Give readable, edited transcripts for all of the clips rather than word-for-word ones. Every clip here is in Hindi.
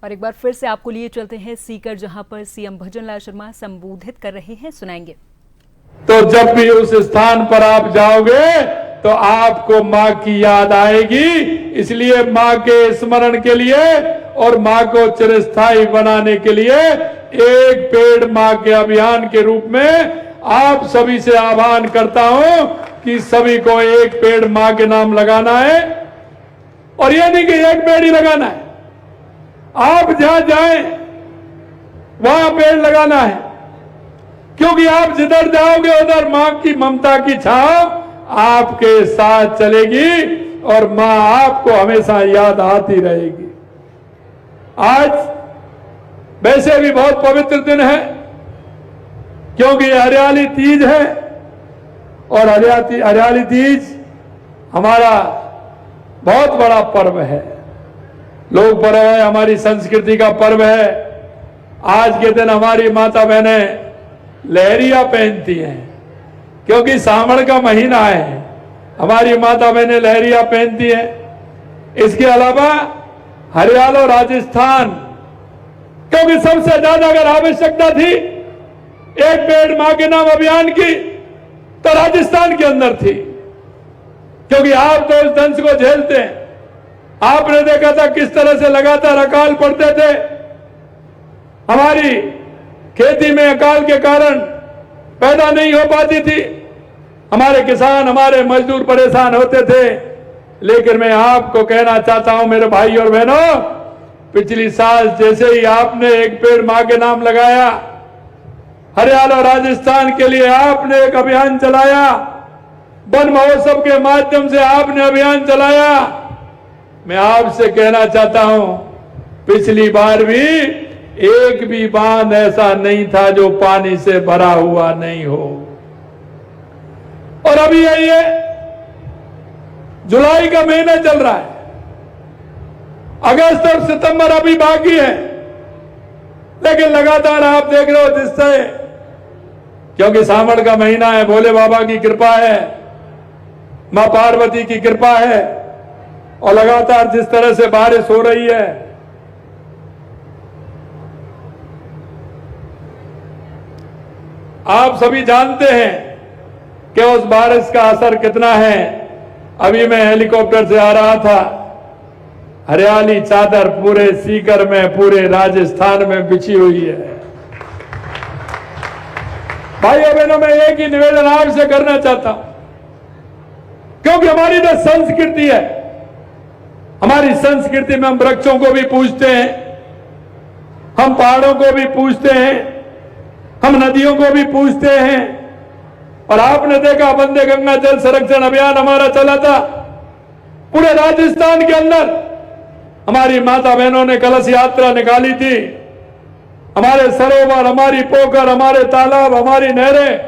और एक बार फिर से आपको लिए चलते हैं सीकर, जहां पर सीएम भजनलाल शर्मा संबोधित कर रहे हैं, सुनाएंगे। तो जब भी उस स्थान पर आप जाओगे तो आपको माँ की याद आएगी। इसलिए माँ के स्मरण के लिए और माँ को चिरस्थायी बनाने के लिए एक पेड़ माँ के अभियान के रूप में आप सभी से आह्वान करता हूं कि सभी को एक पेड़ माँ के नाम लगाना है। और यह नहीं कि एक पेड़ ही लगाना है, आप जहां जाएं वहां पेड़ लगाना है, क्योंकि आप जिधर जाओगे उधर मां की ममता की छाव आपके साथ चलेगी और मां आपको हमेशा याद आती रहेगी। आज वैसे भी बहुत पवित्र दिन है, क्योंकि हरियाली तीज है और हरियाली तीज हमारा बहुत बड़ा पर्व है, लोक पर्व है, हमारी संस्कृति का पर्व है। आज के दिन हमारी माता बहनें लहरिया पहनती हैं, क्योंकि सावन का महीना है, हमारी माता बहनें लहरिया पहनती हैं। इसके अलावा हरियाणा और राजस्थान, क्योंकि सबसे ज्यादा अगर आवश्यकता थी एक पेड़ मां के नाम अभियान की तो राजस्थान के अंदर थी, क्योंकि आप तो उस दंश को झेलते हैं। आपने देखा था किस तरह से लगातार अकाल पड़ते थे, हमारी खेती में अकाल के कारण पैदा नहीं हो पाती थी, हमारे किसान हमारे मजदूर परेशान होते थे। लेकिन मैं आपको कहना चाहता हूं मेरे भाई और बहनों, पिछली साल जैसे ही आपने एक पेड़ मां के नाम लगाया, हरियाणा और राजस्थान के लिए आपने एक अभियान चलाया, वन महोत्सव के माध्यम से आपने अभियान चलाया। मैं आपसे कहना चाहता हूं, पिछली बार भी एक भी बांध ऐसा नहीं था जो पानी से भरा हुआ नहीं हो। और अभी ये जुलाई का महीना चल रहा है, अगस्त और सितंबर अभी बाकी है, लेकिन लगातार आप देख रहे हो जिससे, क्योंकि सावन का महीना है, भोले बाबा की कृपा है, मां पार्वती की कृपा है, और लगातार जिस तरह से बारिश हो रही है, आप सभी जानते हैं कि उस बारिश का असर कितना है। अभी मैं हेलीकॉप्टर से आ रहा था, हरियाली चादर पूरे सीकर में, पूरे राजस्थान में बिछी हुई है। भाइयों बहनों, मैं एक ही निवेदन आपसे करना चाहता हूं, क्योंकि हमारी जो संस्कृति है, हमारी संस्कृति में हम वृक्षों को भी पूजते हैं, हम पहाड़ों को भी पूजते हैं, हम नदियों को भी पूजते हैं। और आपने देखा वंदे गंगा जल संरक्षण अभियान हमारा चला था, पूरे राजस्थान के अंदर हमारी माता बहनों ने कलश यात्रा निकाली थी। हमारे सरोवर, हमारी पोखर, हमारे तालाब, हमारी नहरें,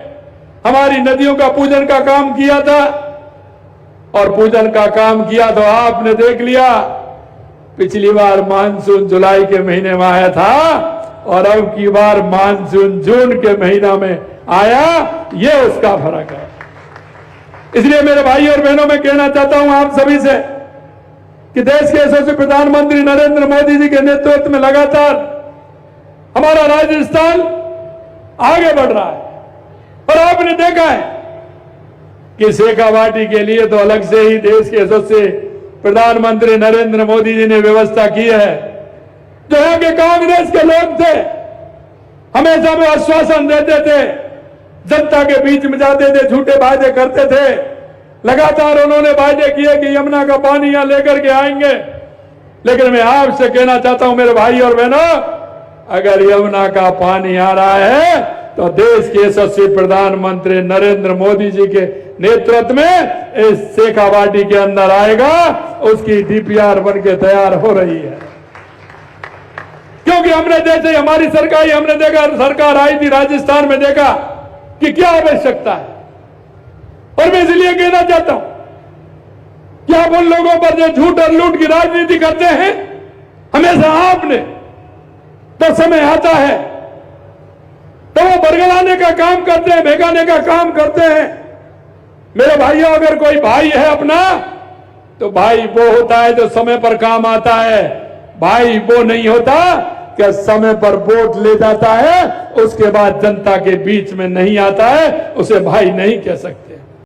हमारी नदियों का पूजन का काम किया था। और पूजन का काम किया तो आपने देख लिया, पिछली बार मानसून जुलाई के महीने में आया था और अब की बार मानसून जून के महीना में आया, ये उसका फर्क है। इसलिए मेरे भाई और बहनों, मैं कहना चाहता हूं आप सभी से कि देश के यशस्वी प्रधानमंत्री नरेंद्र मोदी जी के नेतृत्व में लगातार हमारा राजस्थान आगे बढ़ रहा है। और आपने देखा है कि शेखावाटी के लिए तो अलग से ही देश के यशस्वी प्रधानमंत्री नरेंद्र मोदी जी ने व्यवस्था की है। जो यहाँ के कांग्रेस के लोग थे, हमेशा में आश्वासन देते थे, जनता के बीच में जाते थे, झूठे वादे करते थे। लगातार उन्होंने वादे किए कि यमुना का पानी यहां लेकर के आएंगे। लेकिन मैं आपसे कहना चाहता हूं मेरे भाई और बहनों, अगर यमुना का पानी आ रहा है तो देश के यशस्वी प्रधानमंत्री नरेंद्र मोदी जी के नेतृत्व में इस शेखावाटी के अंदर आएगा। उसकी डीपीआर बन के तैयार हो रही है, क्योंकि हमने जैसे हमारी सरकार, हमने देखा सरकार आई थी राजस्थान में, देखा कि क्या आवश्यकता है। और मैं इसलिए कहना चाहता हूं कि आप उन लोगों पर जो झूठ और लूट की राजनीति करते हैं, हमेशा आपने तो समय आता है तो वो बरगलाने का काम करते हैं, भेगाने का काम करते हैं। मेरे भाइयों, अगर कोई भाई है अपना, तो भाई वो होता है जो समय पर काम आता है, भाई वो नहीं होता कि समय पर वोट ले जाता है, उसके बाद जनता के बीच में नहीं आता है, उसे भाई नहीं कह सकते।